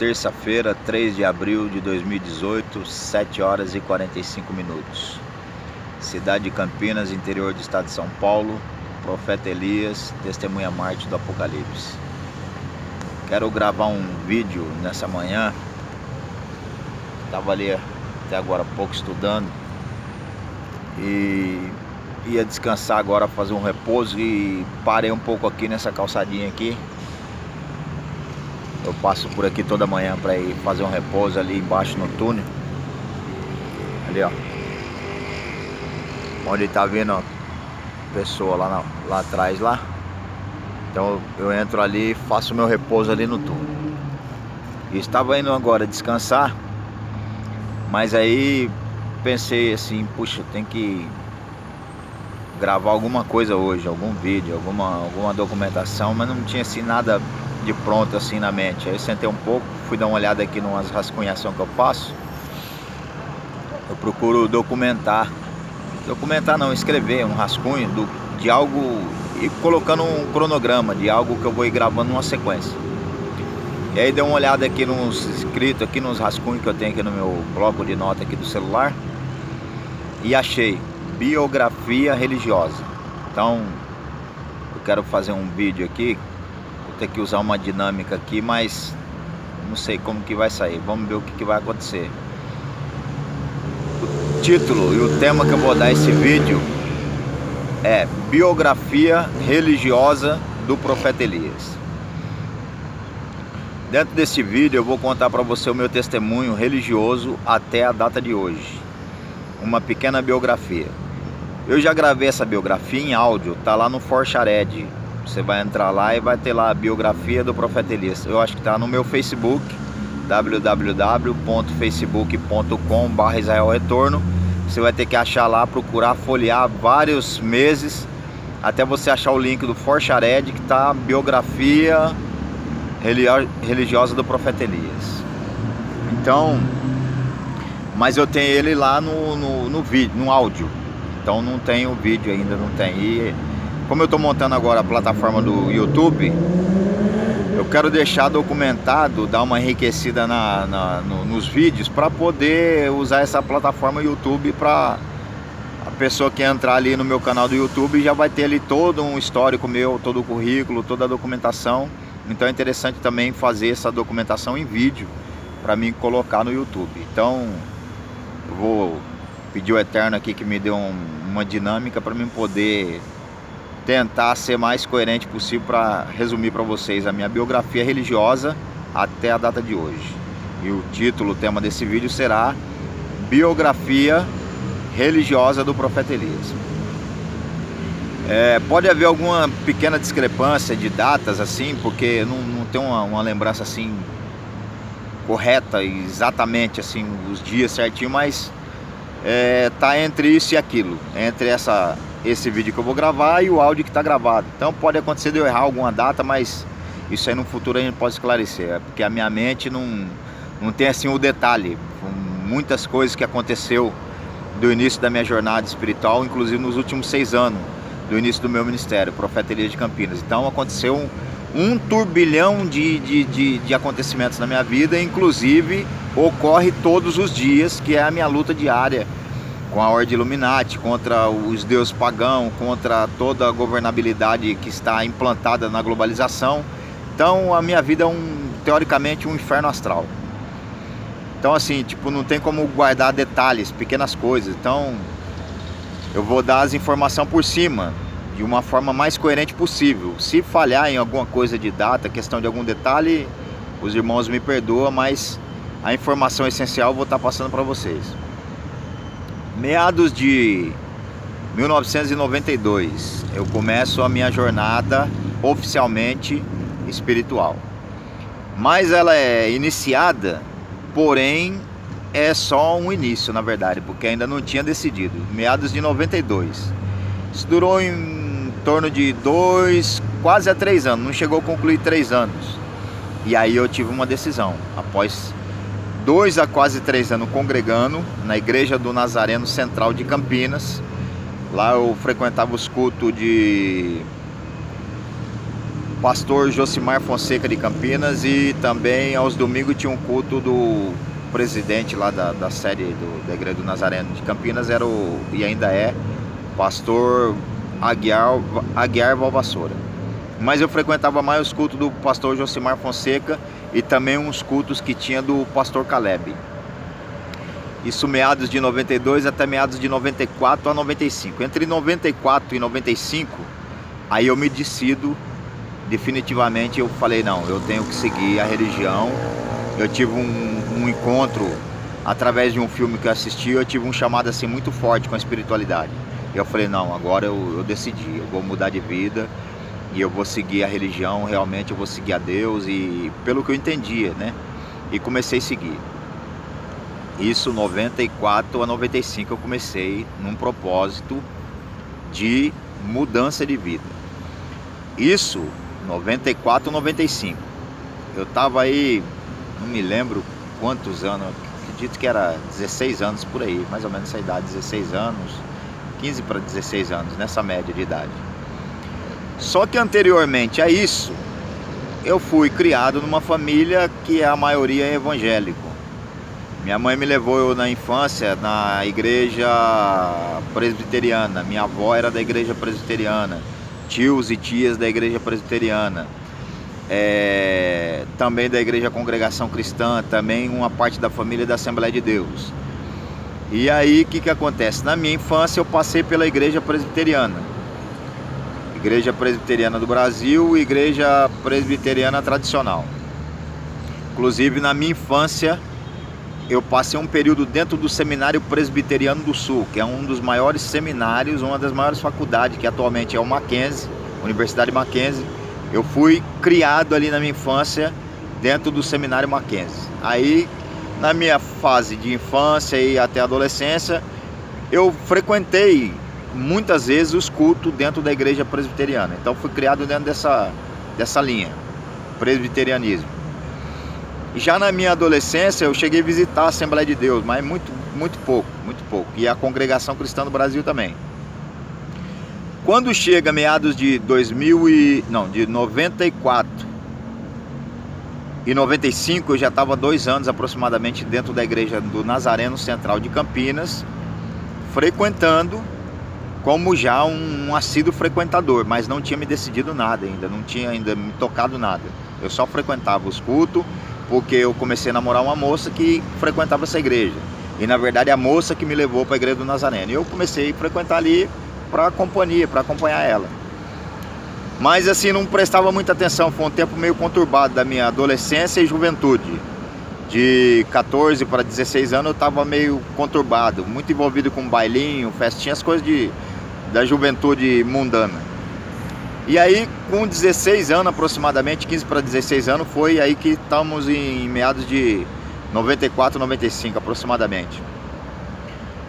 terça-feira, 3 de abril de 2018, 7 horas e 45 minutos. Cidade de Campinas, interior do estado de São Paulo, profeta Elias, testemunha Marte do Apocalipse. Quero gravar um vídeo nessa manhã. Estava ali até agora há pouco estudando e ia descansar agora, fazer um repouso, e parei um pouco aqui nessa calçadinha aqui. Eu passo por aqui toda manhã para ir fazer um repouso ali embaixo no túnel. Ali, ó, onde tá vindo a pessoa lá atrás lá. Então eu entro ali e faço meu repouso ali no túnel. E estava indo agora descansar, mas aí pensei assim, puxa, tem que gravar alguma coisa hoje, algum vídeo, alguma documentação, mas não tinha assim nada de pronto assim na mente. Aí eu sentei um pouco, fui dar uma olhada aqui numas rascunhações que eu faço. Eu procuro documentar não, escrever um rascunho de algo e colocando um cronograma de algo que eu vou ir gravando numa sequência. E aí dei uma olhada aqui nos escritos, aqui nos rascunhos que eu tenho aqui no meu bloco de nota aqui do celular, e achei biografia religiosa. Então eu quero fazer um vídeo aqui, vou ter que usar uma dinâmica aqui, mas não sei como que vai sair. Vamos ver o que vai acontecer. O título e o tema que eu vou dar esse vídeo é biografia religiosa do profeta Elias. Dentro desse vídeo eu vou contar para você o meu testemunho religioso até a data de hoje. Uma pequena biografia. Eu já gravei essa biografia em áudio, tá lá no Forchared. Você vai entrar lá e vai ter lá a biografia do profeta Elias. Eu acho que tá no meu Facebook, www.facebook.com/israelretorno. Você vai ter que achar lá, procurar, folhear vários meses até você achar o link do Forchared, que tá a biografia religiosa do profeta Elias. Então, mas eu tenho ele lá no vídeo, no áudio. Então não tem o vídeo ainda, não tem. E como eu estou montando agora a plataforma do YouTube, eu quero deixar documentado, dar uma enriquecida nos vídeos, para poder usar essa plataforma YouTube. Para a pessoa que entrar ali no meu canal do YouTube já vai ter ali todo um histórico meu, todo o currículo, toda a documentação. Então é interessante também fazer essa documentação em vídeo para mim colocar no YouTube. Então eu vou pedir o Eterno aqui que me dê uma dinâmica para mim poder tentar ser mais coerente possível, para resumir para vocês a minha biografia religiosa até a data de hoje. E o título, o tema desse vídeo será biografia religiosa do profeta Elias. Pode haver alguma pequena discrepância de datas assim, porque não tem uma lembrança assim correta, exatamente assim os dias certinho, mas tá entre isso e aquilo, entre esse vídeo que eu vou gravar e o áudio que está gravado. Então pode acontecer de eu errar alguma data, mas isso aí no futuro a gente pode esclarecer, porque a minha mente não tem assim o detalhe. Muitas coisas que aconteceu do início da minha jornada espiritual, inclusive nos últimos 6 anos do início do meu ministério, Profeta Elias de Campinas. Então aconteceu um turbilhão de acontecimentos na minha vida, inclusive ocorre todos os dias, que é a minha luta diária com a Ordem Illuminati, contra os deuses pagãos, contra toda a governabilidade que está implantada na globalização. Então a minha vida é teoricamente um inferno astral. Então assim, tipo, não tem como guardar detalhes, pequenas coisas. Então eu vou dar as informações por cima, de uma forma mais coerente possível. Se falhar em alguma coisa de data, questão de algum detalhe, os irmãos me perdoam, mas a informação essencial eu vou estar passando para vocês. Meados de 1992, eu começo a minha jornada oficialmente espiritual. Mas ela é iniciada, porém é só um início, na verdade, porque ainda não tinha decidido. Meados de 92. Isso durou em torno de 2, quase a 3 anos, não chegou a concluir 3 anos. E aí eu tive uma decisão, após 2 a quase 3 anos congregando na Igreja do Nazareno Central de Campinas. Lá eu frequentava os cultos de pastor Josimar Fonseca de Campinas, e também aos domingos tinha um culto do presidente lá da sede da Igreja do Nazareno de Campinas, e ainda é, pastor Aguiar Valvassoura. Mas eu frequentava mais os cultos do pastor Josimar Fonseca e também uns cultos que tinha do pastor Caleb. Isso meados de 92 até meados de 94 a 95. Entre 94 e 95, aí eu me decido definitivamente, eu falei, não, eu tenho que seguir a religião. Eu tive um encontro através de um filme que eu assisti, eu tive um chamado assim muito forte com a espiritualidade. E eu falei, não, agora eu decidi, eu vou mudar de vida e eu vou seguir a religião, realmente eu vou seguir a Deus, e pelo que eu entendia, né? E comecei a seguir. Isso 94 a 95 eu comecei num propósito de mudança de vida. Isso 94 a 95. Eu tava aí, não me lembro quantos anos, acredito que era 16 anos por aí, mais ou menos essa idade, 16 anos, 15 para 16 anos, nessa média de idade. Só que anteriormente a isso, eu fui criado numa família que a maioria é evangélico. Minha mãe me levou na infância na igreja presbiteriana, minha avó era da igreja presbiteriana, tios e tias da igreja presbiteriana, também da igreja Congregação Cristã, também uma parte da família da Assembleia de Deus. E aí o que acontece? Na minha infância eu passei pela igreja presbiteriana. Igreja Presbiteriana do Brasil, Igreja Presbiteriana Tradicional. Inclusive na minha infância eu passei um período dentro do Seminário Presbiteriano do Sul, que é um dos maiores seminários, uma das maiores faculdades, que atualmente é o Mackenzie, Universidade Mackenzie. Eu fui criado ali na minha infância dentro do Seminário Mackenzie. Aí na minha fase de infância e até adolescência eu frequentei muitas vezes os cultos dentro da igreja presbiteriana. Então fui criado dentro dessa linha, presbiterianismo. E já na minha adolescência eu cheguei a visitar a Assembleia de Deus, mas muito pouco. E a Congregação Cristã do Brasil também. Quando chega meados de 94 e 95, eu já estava 2 anos aproximadamente dentro da igreja do Nazareno Central de Campinas, frequentando como já um assíduo frequentador, mas não tinha me decidido nada ainda, não tinha ainda me tocado nada. Eu só frequentava os cultos, porque eu comecei a namorar uma moça que frequentava essa igreja. E na verdade a moça que me levou para a igreja do Nazareno. E eu comecei a frequentar ali para companhia, para acompanhar ela. Mas assim, não prestava muita atenção, foi um tempo meio conturbado da minha adolescência e juventude. De 14 para 16 anos eu estava meio conturbado, muito envolvido com bailinho, festinha, as coisas da juventude mundana. E aí com 16 anos aproximadamente, 15 para 16 anos, foi aí que estamos em meados de 94, 95 aproximadamente.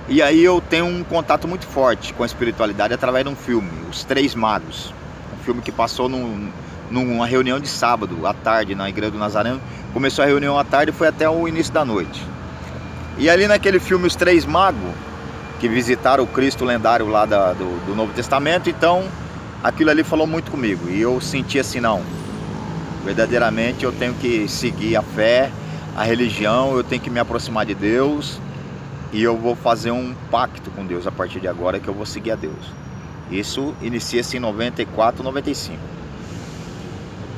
E aí eu tenho um contato muito forte com a espiritualidade através de um filme, Os Três Magos. Um filme que passou numa reunião de sábado à tarde na Igreja do Nazareno. Começou a reunião à tarde e foi até o início da noite. E ali naquele filme Os Três Magos, que visitaram o Cristo lendário lá do Novo Testamento, então aquilo ali falou muito comigo. E eu senti assim, não, verdadeiramente eu tenho que seguir a fé, a religião, eu tenho que me aproximar de Deus, e eu vou fazer um pacto com Deus a partir de agora, que eu vou seguir a Deus. Isso inicia-se em 94, 95.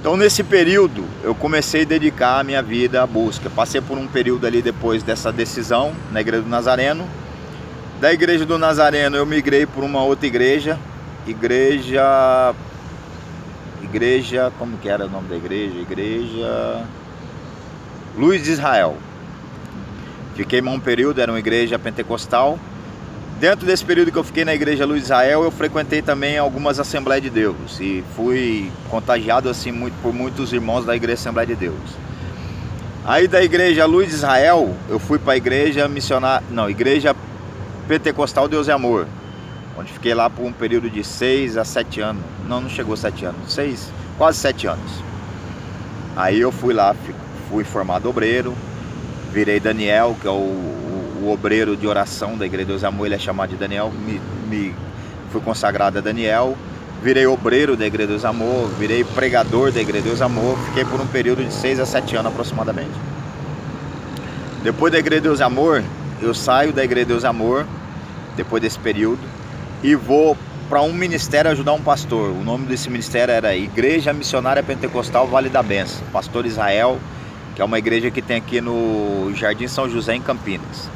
Então nesse período eu comecei a dedicar a minha vida à busca. Passei por um período ali depois dessa decisão na Igreja do Nazareno. Da Igreja do Nazareno eu migrei por uma outra igreja, como que era o nome da igreja? Igreja Luz de Israel. Fiquei um período, era uma igreja pentecostal. Dentro desse período que eu fiquei na igreja Luz de Israel, eu frequentei também algumas Assembleias de Deus e fui contagiado assim por muitos irmãos da igreja Assembleia de Deus. Aí da igreja Luz de Israel, eu fui para a igreja igreja pentecostal Deus é Amor, onde fiquei lá por um período de 6 a 7 anos. Não chegou a 7 anos, quase 7 anos. Aí eu fui lá, fui formado obreiro, virei Daniel, que é o obreiro de oração da igreja Deus é Amor, ele é chamado de Daniel. Fui consagrado a Daniel, virei obreiro da Igreja Deus Amor, virei pregador da Igreja Deus Amor, fiquei por um período de 6 a 7 anos aproximadamente. Depois da Igreja Deus Amor, eu saio da Igreja Deus Amor, depois desse período, e vou para um ministério ajudar um pastor. O nome desse ministério era Igreja Missionária Pentecostal Vale da Benção, Pastor Israel, que é uma igreja que tem aqui no Jardim São José, em Campinas.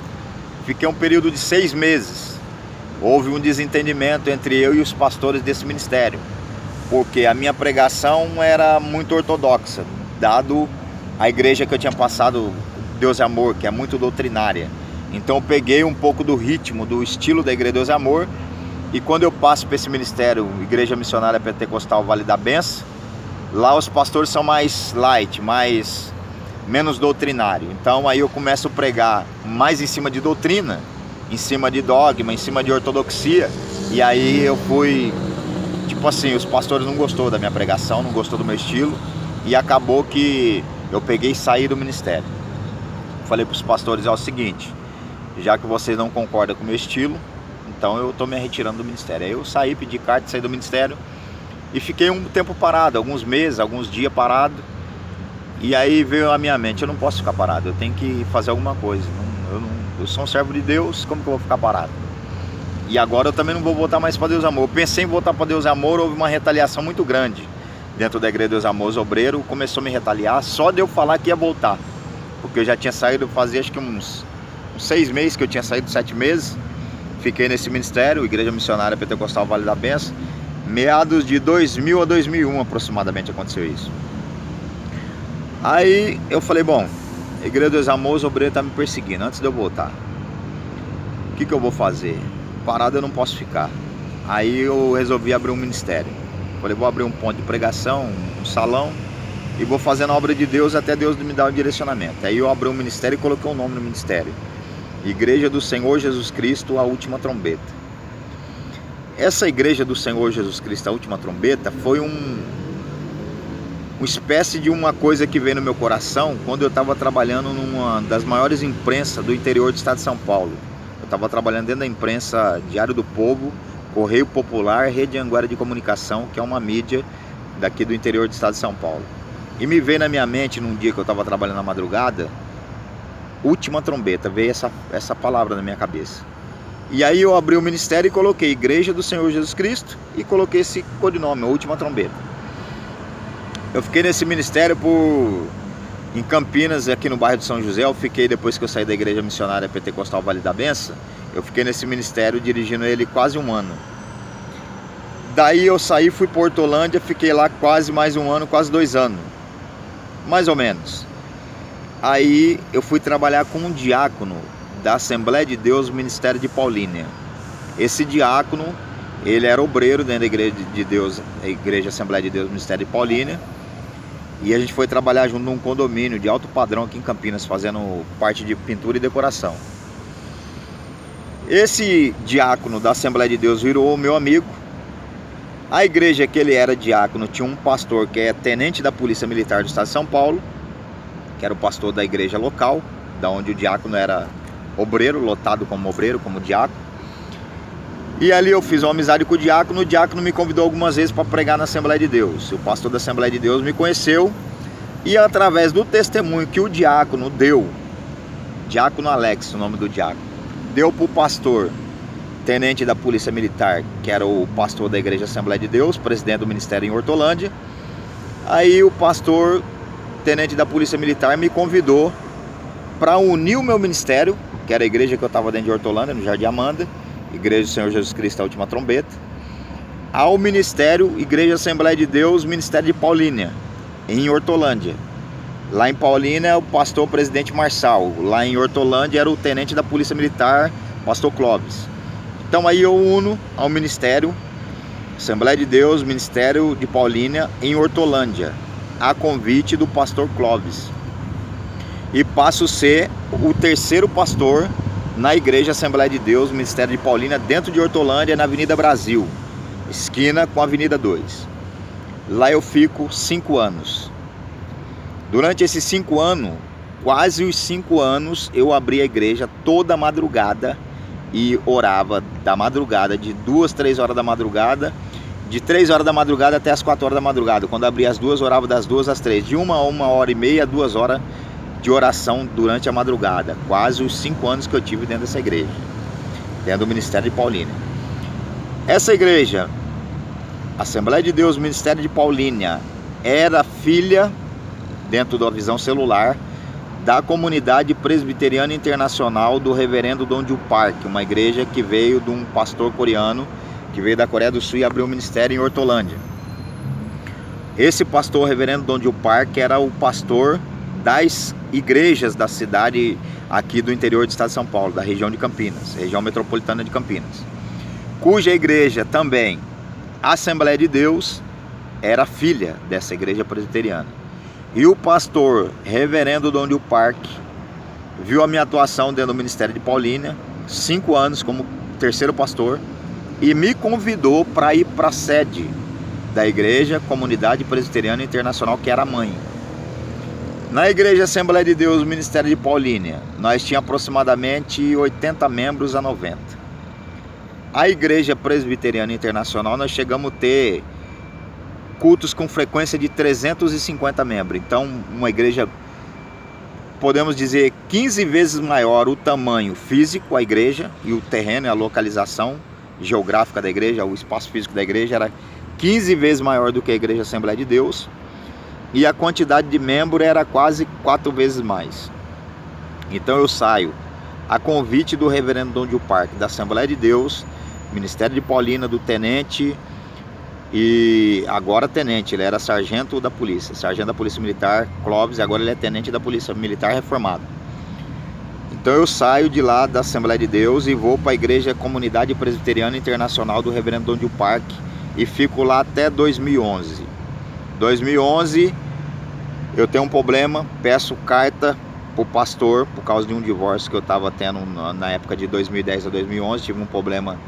Fiquei um período de 6 meses. Houve um desentendimento entre eu e os pastores desse ministério, porque a minha pregação era muito ortodoxa, dado a igreja que eu tinha passado, Deus é Amor, que é muito doutrinária. Então eu peguei um pouco do ritmo, do estilo da Igreja Deus é Amor, e quando eu passo para esse ministério, Igreja Missionária Pentecostal Vale da Benção, lá os pastores são mais light, menos doutrinário. Então aí eu começo a pregar mais em cima de doutrina, em cima de dogma, em cima de ortodoxia. E aí eu fui, tipo assim, os pastores não gostou da minha pregação, não gostou do meu estilo, e acabou que eu peguei e saí do ministério. Falei para os pastores, é o seguinte, já que vocês não concordam com o meu estilo, então eu estou me retirando do ministério. Aí eu saí, pedi carta, saí do ministério e fiquei um tempo parado, alguns meses, alguns dias parado. E aí veio a minha mente, eu não posso ficar parado, eu tenho que fazer alguma coisa. Eu sou um servo de Deus, como que eu vou ficar parado? E agora eu também não vou voltar mais para Deus Amor. Eu pensei em voltar para Deus Amor, houve uma retaliação muito grande dentro da Igreja Deus Amor. Os obreiros começou a me retaliar só de eu falar que ia voltar, porque eu já tinha saído, fazia acho que uns 6 meses que eu tinha saído, 7 meses. Fiquei nesse ministério, Igreja Missionária Pentecostal Vale da Benção, meados de 2000 a 2001 aproximadamente aconteceu isso. Aí eu falei, bom, a Igreja Deus Amor, os obreiros estão me perseguindo antes de eu voltar. O que eu vou fazer? Parado eu não posso ficar. Aí eu resolvi abrir um ministério. Falei, vou abrir um ponto de pregação, um salão, e vou fazendo a obra de Deus até Deus me dar o direcionamento. Aí eu abri um ministério e coloquei um nome no ministério: Igreja do Senhor Jesus Cristo, a Última Trombeta. Essa Igreja do Senhor Jesus Cristo, a Última Trombeta, foi uma espécie de uma coisa que veio no meu coração quando eu estava trabalhando numa das maiores imprensas do interior do estado de São Paulo. Eu estava trabalhando dentro da imprensa Diário do Povo, Correio Popular, Rede Anguera de Comunicação, que é uma mídia daqui do interior do estado de São Paulo. E me veio na minha mente, num dia que eu estava trabalhando na madrugada, Última Trombeta, veio essa palavra na minha cabeça. E aí eu abri o ministério e coloquei Igreja do Senhor Jesus Cristo e coloquei esse codinome, Última Trombeta. Eu fiquei nesse ministério em Campinas, aqui no bairro de São José. Eu fiquei, depois que eu saí da Igreja Missionária Pentecostal Vale da Benção, eu fiquei nesse ministério dirigindo ele quase um ano. Daí eu saí, fui para Hortolândia, fiquei lá quase mais um ano, quase 2 anos, mais ou menos. Aí eu fui trabalhar com um diácono da Assembleia de Deus, Ministério de Paulínia. Esse diácono, ele era obreiro dentro da Igreja de Deus, a Igreja Assembleia de Deus, Ministério de Paulínia. E a gente foi trabalhar junto num condomínio de alto padrão aqui em Campinas, fazendo parte de pintura e decoração. Esse diácono da Assembleia de Deus virou meu amigo. A igreja que ele era diácono tinha um pastor que é tenente da Polícia Militar do Estado de São Paulo, que era o pastor da igreja local, da onde o diácono era obreiro, lotado como obreiro, como diácono. E ali eu fiz uma amizade com o diácono me convidou algumas vezes para pregar na Assembleia de Deus. O pastor da Assembleia de Deus me conheceu, e através do testemunho que o diácono deu, Diácono Alex, o nome do diácono, deu para o pastor tenente da Polícia Militar, que era o pastor da Igreja Assembleia de Deus, presidente do ministério em Hortolândia. Aí o pastor tenente da Polícia Militar me convidou para unir o meu ministério, que era a igreja que eu estava dentro de Hortolândia, no Jardim Amanda, Igreja do Senhor Jesus Cristo, a Última Trombeta, ao ministério Igreja Assembleia de Deus, Ministério de Paulínia, em Hortolândia. Lá em Paulínia é o pastor presidente Marçal, lá em Hortolândia era o tenente da Polícia Militar, pastor Clóvis. Então aí eu uno ao ministério Assembleia de Deus, Ministério de Paulínia, em Hortolândia, a convite do pastor Clóvis. E passo a ser o terceiro pastor na Igreja Assembleia de Deus, Ministério de Paulínia, dentro de Hortolândia, na Avenida Brasil, esquina com a Avenida 2. Lá eu fico 5 anos. Durante esses 5 anos, quase os 5 anos, eu abri a igreja toda madrugada e orava da madrugada, de 2, 3 horas da madrugada, de 3 horas da madrugada até as 4 horas da madrugada. Quando abria as 2, orava das 2 às 3. De 1 a 1h30, 2 horas de oração durante a madrugada. Quase os 5 anos que eu tive dentro dessa igreja, dentro do Ministério de Paulínia. Essa igreja, Assembleia de Deus, Ministério de Paulínia, era filha, dentro da visão celular, da Comunidade Presbiteriana Internacional do Reverendo Donju Park, uma igreja que veio de um pastor coreano que veio da Coreia do Sul e abriu um ministério em Hortolândia. Esse pastor, Reverendo Donju Park, era o pastor das igrejas da cidade aqui do interior do estado de São Paulo, da região de Campinas, região metropolitana de Campinas, cuja igreja também, Assembleia de Deus, era filha dessa igreja presbiteriana. E o pastor Reverendo Donju Park viu a minha atuação dentro do Ministério de Paulínia, 5 anos como terceiro pastor, e me convidou para ir para a sede da igreja Comunidade Presbiteriana Internacional, que era a mãe. Na igreja Assembleia de Deus, Ministério de Paulínia, nós tínhamos aproximadamente 80 membros a 90. A igreja Presbiteriana Internacional, nós chegamos a ter cultos com frequência de 350 membros. Então, uma igreja, podemos dizer, 15 vezes maior o tamanho físico, a igreja, e o terreno, a localização geográfica da igreja, o espaço físico da igreja era 15 vezes maior do que a igreja Assembleia de Deus. E a quantidade de membros era quase 4 vezes mais. Então eu saio a convite do Reverendo Donju Park, da Assembleia de Deus, Ministério de Paulínia, do tenente, e agora tenente, ele era sargento da polícia militar Clóvis, e agora ele é tenente da polícia militar reformado. Então eu saio de lá da Assembleia de Deus e vou para a igreja Comunidade Presbiteriana Internacional do Reverendo Donju Park e fico lá até 2011. 2011 eu tenho um problema, peço carta para o pastor por causa de um divórcio que eu estava tendo na época de 2010 a 2011, tive um problema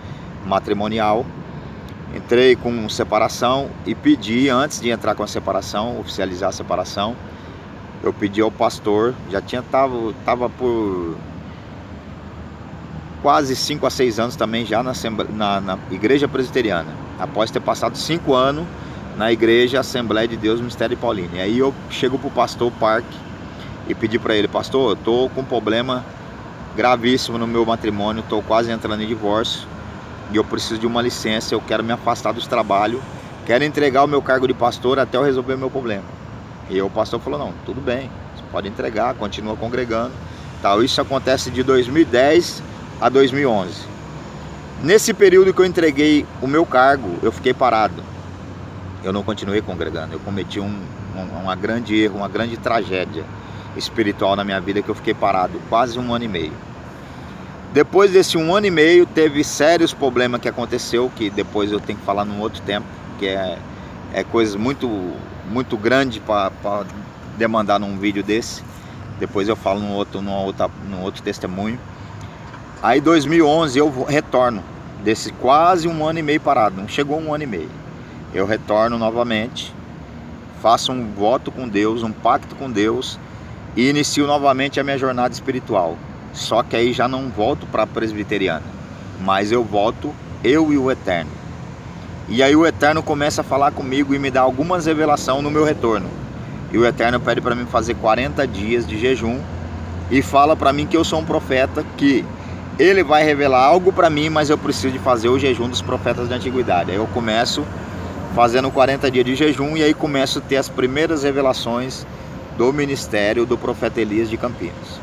matrimonial, entrei com separação e pedi, antes de entrar com a separação, oficializar a separação, eu pedi ao pastor, estava por quase 5 a 6 anos também já na igreja presbiteriana, após ter passado 5 anos na igreja Assembleia de Deus, Ministério de Paulínia. E aí eu chego pro pastor Park e pedi para ele: pastor, eu tô com um problema gravíssimo no meu matrimônio, tô quase entrando em divórcio e eu preciso de uma licença, eu quero me afastar dos trabalhos, quero entregar o meu cargo de pastor até eu resolver o meu problema. E o pastor falou: não, tudo bem, você pode entregar, continua congregando, tal. Isso acontece de 2010 a 2011. Nesse período que eu entreguei o meu cargo, eu fiquei parado. Eu não continuei congregando, eu cometi um grande erro, uma grande tragédia espiritual na minha vida, que eu fiquei parado quase 1 ano e meio. Depois desse 1 ano e meio, teve sérios problemas que aconteceu, que depois eu tenho que falar num outro tempo, que é coisa muito grande para demandar num vídeo desse. Depois eu falo num outro testemunho. Aí 2011 eu retorno desse quase 1 ano e meio parado, não chegou 1 ano e meio. Eu retorno novamente, faço um voto com Deus, um pacto com Deus e inicio novamente a minha jornada espiritual. Só que aí já não volto para a presbiteriana, mas eu volto, eu e o Eterno. E aí o Eterno começa a falar comigo e me dá algumas revelações no meu retorno. E o Eterno pede para mim fazer 40 dias de jejum e fala para mim que eu sou um profeta, que ele vai revelar algo para mim, mas eu preciso de fazer o jejum dos profetas da antiguidade. Aí eu começo fazendo 40 dias de jejum e aí começo a ter as primeiras revelações do ministério do profeta Elias de Campinas.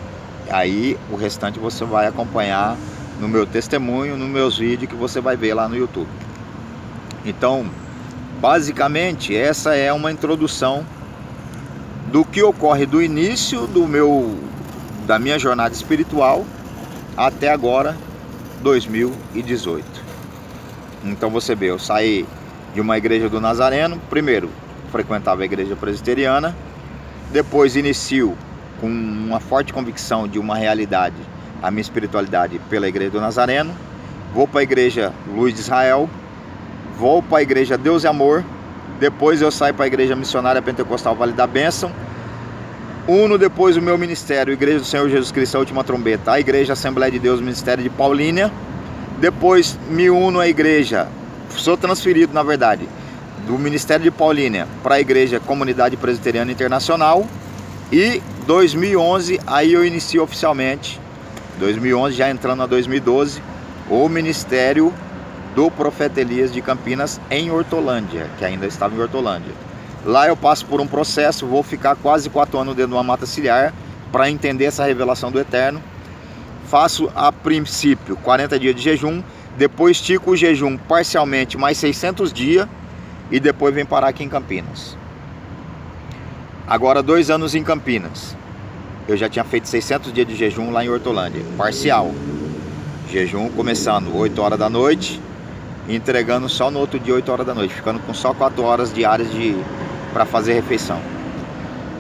Aí o restante você vai acompanhar no meu testemunho, nos meus vídeos que você vai ver lá no YouTube. Então, basicamente, essa é uma introdução do que ocorre do início da minha jornada espiritual até agora, 2018. Então você vê, eu saí de uma igreja do Nazareno. Primeiro frequentava a igreja presbiteriana, depois inicio com uma forte convicção de uma realidade, a minha espiritualidade, pela igreja do Nazareno. Vou para a igreja Luz de Israel, vou para a igreja Deus e Amor, depois eu saio para a igreja missionária pentecostal Vale da Bênção, uno depois o meu ministério, Igreja do Senhor Jesus Cristo, a Última Trombeta, a igreja Assembleia de Deus, Ministério de Paulínia. Depois me uno à igreja sou transferido, na verdade, do Ministério de Paulínia para a Igreja Comunidade Presbiteriana Internacional. E 2011 aí eu inicio oficialmente, 2011 já entrando a 2012, o Ministério do Profeta Elias de Campinas em Hortolândia, que ainda estava em Hortolândia. Lá eu passo por um processo, vou ficar quase 4 anos dentro de uma mata ciliar para entender essa revelação do Eterno. Faço a princípio 40 dias de jejum, depois estico o jejum parcialmente mais 600 dias e depois venho parar aqui em Campinas. Agora 2 anos em Campinas, eu já tinha feito 600 dias de jejum lá em Hortolândia, parcial. Jejum começando 8 horas da noite, entregando só no outro dia 8 horas da noite, ficando com só 4 horas diárias para fazer refeição.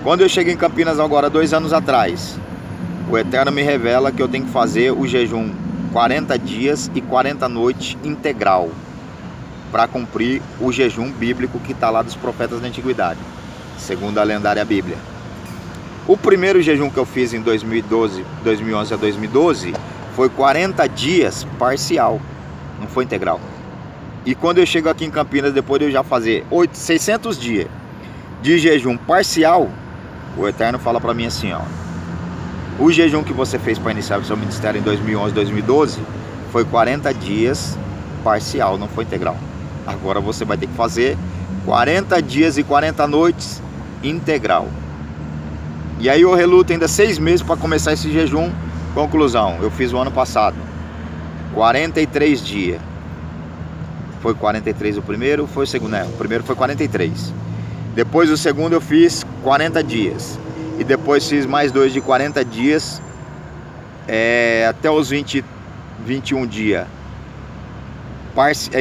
Quando eu cheguei em Campinas agora 2 anos atrás, o Eterno me revela que eu tenho que fazer o jejum 40 dias e 40 noites integral, para cumprir o jejum bíblico que está lá dos profetas da antiguidade, segundo a lendária Bíblia. O primeiro jejum que eu fiz em 2011 a 2012 foi 40 dias parcial, não foi integral. E quando eu chego aqui em Campinas, depois de eu já fazer 600 dias de jejum parcial, o Eterno fala para mim assim, ó: o jejum que você fez para iniciar o seu ministério em 2011, 2012 foi 40 dias parcial, não foi integral. Agora você vai ter que fazer 40 dias e 40 noites integral. E aí eu reluto ainda 6 meses para começar esse jejum. Conclusão, eu fiz o ano passado 43 dias. Foi 43 o primeiro, foi o segundo, o primeiro foi 43. Depois o segundo eu fiz 40 dias. E depois fiz mais 2 de 40 dias, até os 21 dias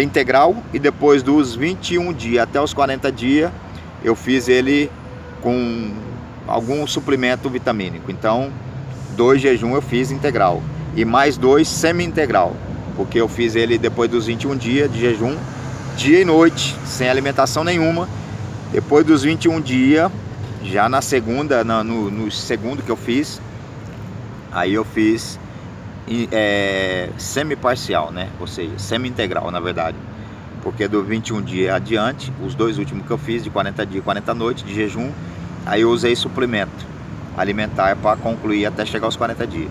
integral. E depois dos 21 dias até os 40 dias, eu fiz ele com algum suplemento vitamínico. Então 2 jejum eu fiz integral e mais 2 semi-integral, porque eu fiz ele depois dos 21 dias de jejum, dia e noite, sem alimentação nenhuma. Depois dos 21 dias, já na segunda, no segundo que eu fiz, aí eu fiz semi-parcial, né? Ou seja, semi-integral, na verdade, porque do 21 dias adiante, os 2 últimos que eu fiz, de 40 dias e 40 noites de jejum, aí eu usei suplemento alimentar para concluir até chegar aos 40 dias.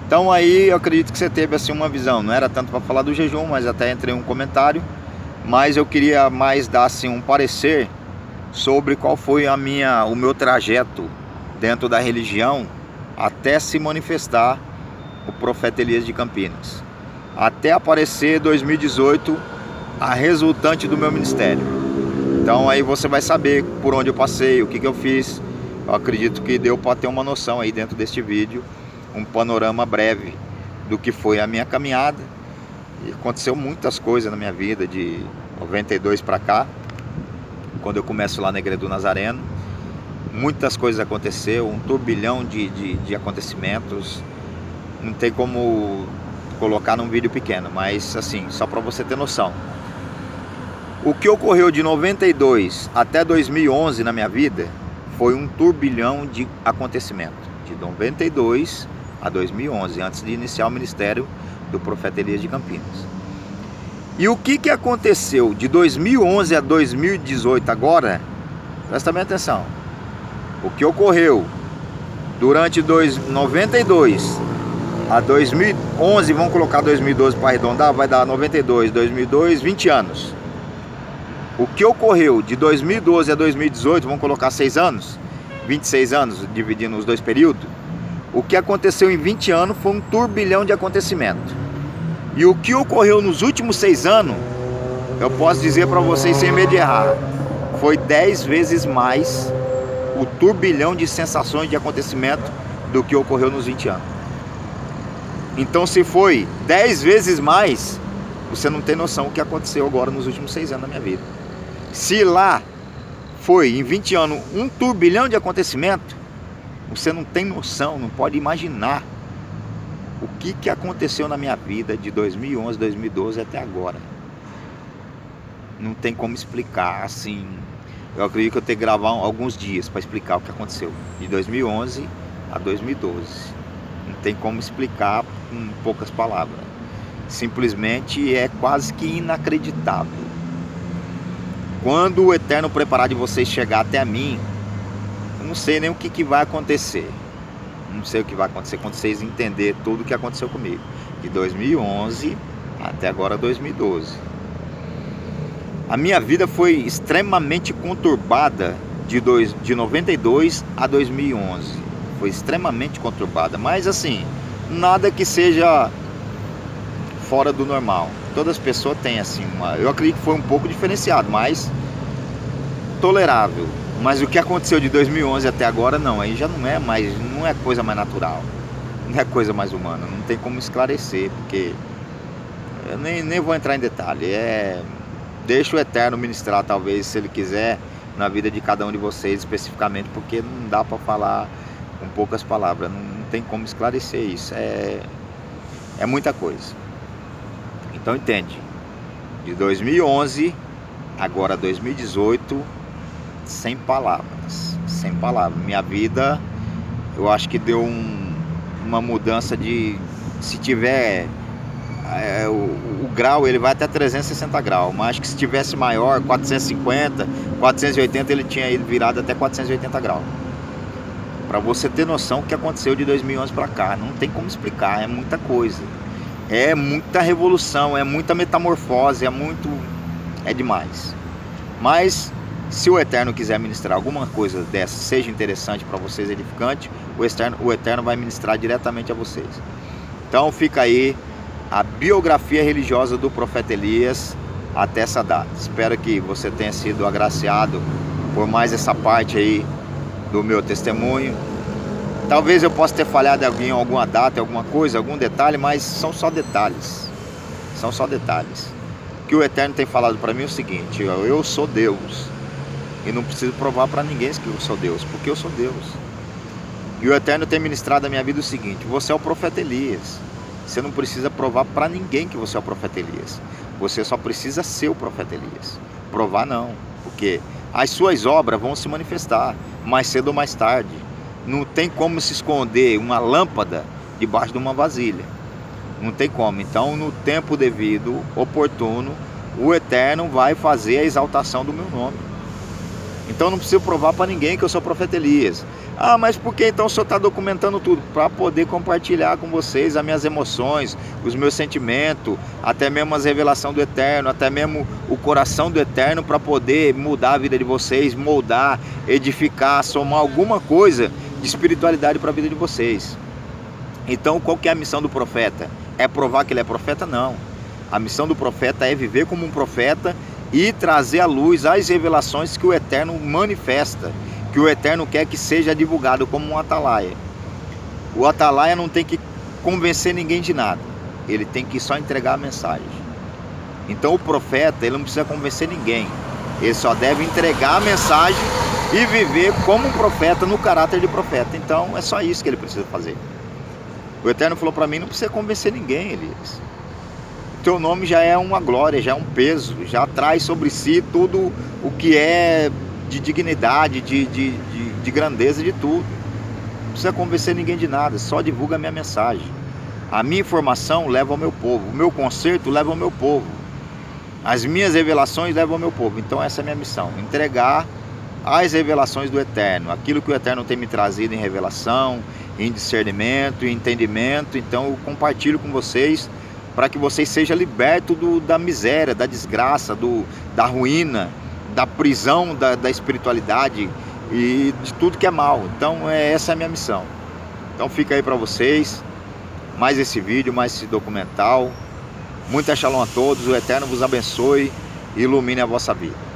Então aí eu acredito que você teve assim uma visão, não era tanto para falar do jejum, mas até entrei um comentário, mas eu queria mais dar assim um parecer sobre qual foi o meu trajeto dentro da religião até se manifestar o profeta Elias de Campinas, até aparecer 2018 a resultante do meu ministério. Então aí você vai saber por onde eu passei, o que eu fiz. Eu acredito que deu para ter uma noção aí dentro deste vídeo, um panorama breve do que foi a minha caminhada. E aconteceu muitas coisas na minha vida de 92 para cá, quando eu começo lá na Igreja do Nazareno. Muitas coisas aconteceram, um turbilhão de acontecimentos. Não tem como colocar num vídeo pequeno, mas assim, só para você ter noção. O que ocorreu de 92 até 2011 na minha vida foi um turbilhão de acontecimentos, de 92 a 2011, antes de iniciar o ministério do profeta Elias de Campinas. E o que aconteceu de 2011 a 2018 agora? Presta bem atenção. O que ocorreu durante 92 a 2011, vamos colocar 2012 para arredondar, vai dar 92, 2002, 20 anos. O que ocorreu de 2012 a 2018, vamos colocar 6 anos, 26 anos, dividindo os 2 períodos. O que aconteceu em 20 anos foi um turbilhão de acontecimento. E o que ocorreu nos últimos 6 anos, eu posso dizer para vocês sem medo de errar, foi 10 vezes mais o turbilhão de sensações de acontecimento do que ocorreu nos 20 anos. Então se foi 10 vezes mais, você não tem noção o que aconteceu agora nos últimos 6 anos da minha vida. Se lá foi em 20 anos um turbilhão de acontecimento, você não tem noção, não pode imaginar o que aconteceu na minha vida de 2011, 2012 até agora. Não tem como explicar assim. Eu acredito que eu tenho que gravar alguns dias para explicar o que aconteceu de 2011 a 2012. Não tem como explicar com poucas palavras. simplesmente é quase que inacreditável. Quando o Eterno preparar de vocês chegar até mim, eu não sei nem o que vai acontecer. Não sei o que vai acontecer quando vocês entenderem tudo o que aconteceu comigo. De 2011 até agora 2012. A minha vida foi extremamente conturbada de 92 a 2011. Foi extremamente conturbada. Mas assim, nada que seja fora do normal. Todas as pessoas têm assim eu acredito que foi um pouco diferenciado, mas tolerável. Mas o que aconteceu de 2011 até agora não, aí já não é coisa mais natural, não é coisa mais humana, não tem como esclarecer, porque eu nem vou entrar em detalhe. Deixa o Eterno ministrar, talvez, se ele quiser, na vida de cada um de vocês especificamente, porque não dá para falar com poucas palavras, não tem como esclarecer isso, é muita coisa. Então entende, de 2011 agora 2018, sem palavras. Minha vida, eu acho que deu uma mudança de, se tiver o grau, ele vai até 360 graus, mas acho que se tivesse maior, 450, 480, ele tinha ido virado até 480 graus. Para você ter noção o que aconteceu de 2011 para cá, não tem como explicar, é muita coisa. É muita revolução, é muita metamorfose, é demais. Mas se o Eterno quiser ministrar alguma coisa dessa, seja interessante para vocês, edificante, o Eterno vai ministrar diretamente a vocês. Então fica aí a biografia religiosa do profeta Elias até essa data. Espero que você tenha sido agraciado por mais essa parte aí do meu testemunho. Talvez eu possa ter falhado em alguma data, alguma coisa, algum detalhe, mas são só detalhes. São só detalhes. O que o Eterno tem falado para mim é o seguinte: eu sou Deus e não preciso provar para ninguém que eu sou Deus, porque eu sou Deus. E o Eterno tem ministrado a minha vida o seguinte: você é o profeta Elias. Você não precisa provar para ninguém que você é o profeta Elias. Você só precisa ser o profeta Elias. Provar não, porque as suas obras vão se manifestar mais cedo ou mais tarde. Não tem como se esconder uma lâmpada debaixo de uma vasilha. Não tem como. Então, no tempo devido, oportuno, o Eterno vai fazer a exaltação do meu nome. Então não preciso provar para ninguém que eu sou o profeta Elias. Ah, mas por que então o senhor está documentando tudo? Para poder compartilhar com vocês as minhas emoções, os meus sentimentos, até mesmo as revelações do Eterno, até mesmo o coração do Eterno, para poder mudar a vida de vocês, moldar, edificar, somar alguma coisa de espiritualidade para a vida de vocês. Então qual que é a missão do profeta? É provar que ele é profeta? Não. A missão do profeta é viver como um profeta e trazer à luz as revelações que o Eterno manifesta, que o Eterno quer que seja divulgado como um atalaia. O atalaia não tem que convencer ninguém de nada, ele tem que só entregar a mensagem. Então o profeta, ele não precisa convencer ninguém, ele só deve entregar a mensagem e viver como um profeta, no caráter de profeta. Então é só isso que ele precisa fazer. O Eterno falou para mim: não precisa convencer ninguém, Elias. Teu nome já é uma glória, já é um peso, já traz sobre si tudo o que é de dignidade, de grandeza, de tudo. Não precisa convencer ninguém de nada, só divulga a minha mensagem. A minha informação leva ao meu povo, o meu conserto leva ao meu povo, as minhas revelações levam ao meu povo. Então essa é a minha missão: entregar as revelações do Eterno, aquilo que o Eterno tem me trazido em revelação, em discernimento, em entendimento. Então eu compartilho com vocês, para que vocês sejam libertos da miséria, da desgraça, da ruína, da prisão da espiritualidade e de tudo que é mal. Então essa é a minha missão. Então fica aí para vocês mais esse vídeo, mais esse documental. Muita shalom a todos, o Eterno vos abençoe e ilumine a vossa vida.